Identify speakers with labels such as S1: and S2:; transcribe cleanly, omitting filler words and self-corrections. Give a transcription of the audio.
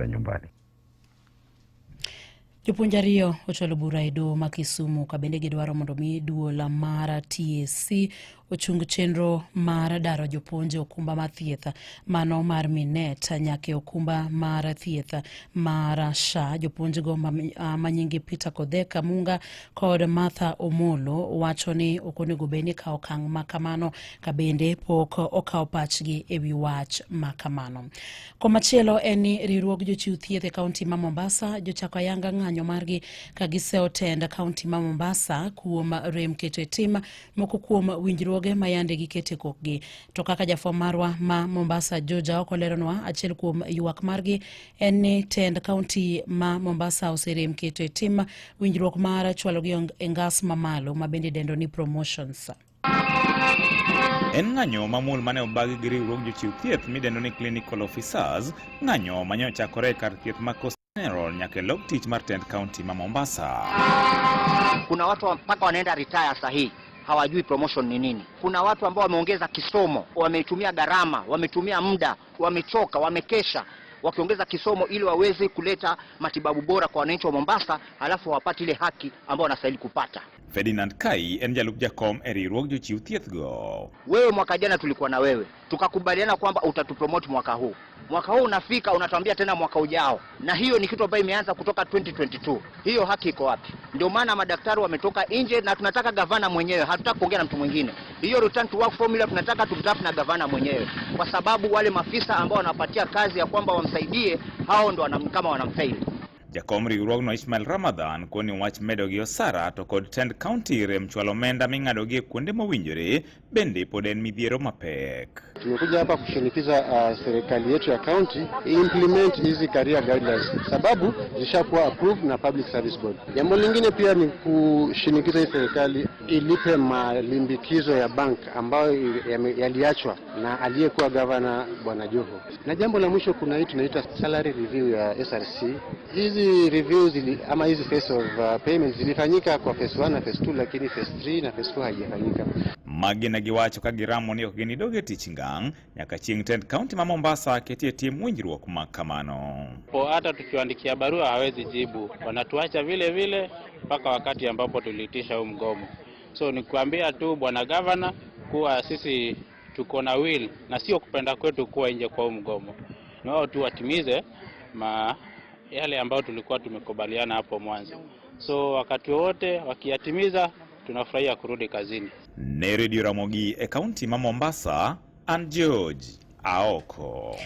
S1: kula nyumbani.
S2: Jopunjario ocholo bura edo makisumu kabende gidwaro mondo mi duola mara TSC ochung chenro mara daro jopunje okumba mathietha mano mar Minet nyake okumba mara thietha mara SHA. Jopunje go manyingi Peter Kodheka Munga kod Martha Omolo wacho ni okonego beni ka okang' makamano kabende pok okaw pachgi ewi wach makamano. Komachielo eni riwruog jochiw thieth e kaunti ma Mombasa jochako ayanga ng'anyo margi kagiseo tend kaunti ma Mombasa kuom rem keto tim moko kuom winjruoge mayande gi kete kokgi. To kaka jafwa marwa ma Mombasa Joja okoleronwa achiel kuom ywak margi en ni tend kaunti ma Mombasa oserem keto tim winjruok mar chwalo gi engas mamalo mabende dendo ni promotions.
S3: En ng'anyo mamul mane obagi gi riwruog jochiw thieth midendo ni clinical officers, ng'anyo manyo chakore kar thieth ma Coast General nyake log tich mar tend county ma Mombasa.
S4: Kuna watu mpaka wanaenda retire sahihi hawajui promotion ni nini. Kuna watu ambao wameongeza kisomo, wametumia gharama, wametumia muda, wamechoka, wamekesha wakiongeza kisomo ili waweze kuleta matibabu bora kwa wananchi wa Mombasa, halafu wapate ile haki ambao wanastahili kupata.
S3: Ferdinand Kai en jalup jakom e riwruog jochiw thieth go.
S4: Wewe mwaka jana tulikuwa na wewe, tukakubaliana kwamba utatupromote mwaka huu. Mwaka huu unafika unatuambia tena mwaka ujao. Na hiyo ni kitu ambayo imeanza kutoka 2022. Hiyo haki iko wapi? Ndio maana madaktari wametoka nje na tunataka gavana mwenyewe, hatutaki kuongea na mtu mwingine. Hiyo return to work formula tunataka tumtafu na gavana mwenyewe. Kwa sababu wale maafisa ambao wanapatia kazi ya kwamba wamsaidie, hao ndio kama wanamfaili.
S3: Jakom riwruogno Ismail Ramadhan koni wach medo gi osara to kod tend county rem chwalo omenda ming'ado gi kuonde mowinjore bende pod en midhiero mapek.
S5: Tumekuja hapa kushinikiza serikali yetu ya county implement hizi career guidelines sababu zishakuwa approved na Public Service Board. Jambo lingine pia ni kushinikiza hii serikali ilipe malimbikizo ya bank ambayo yaliachwa na aliyekuwa governor Bwana Joho. Na jambo la mwisho kuna hii tunaita salary review ya SRC. Hizi reviews ama hizi phase of payments zilifanyika kwa phase 1 na phase 2 lakini phase 3 na phase 4 haijafanyika.
S3: Magina giwacho ka giramo ni ok ginidoge tich ngang' nyaka chieng' tend county ma Mombasa ketie tim winjruok makamano.
S6: Hata tukiandikia barua hawezi jibu, wanatuacha vile vile mpaka wakati ambapo tuliitisha huu mgomo. So nikuambia tu bwana governor kuwa sisi tuko na will na sio kupenda kwetu kuwa nje kwa huu mgomo. Na wao tu watimize yale ambayo tulikuwa tumekubaliana hapo mwanzo. So wakati wote wakiyatimiza tunafurahia kurudi kazini.
S3: Ne Radio Ramogi e kaunti ma Mombasa, George Aoko.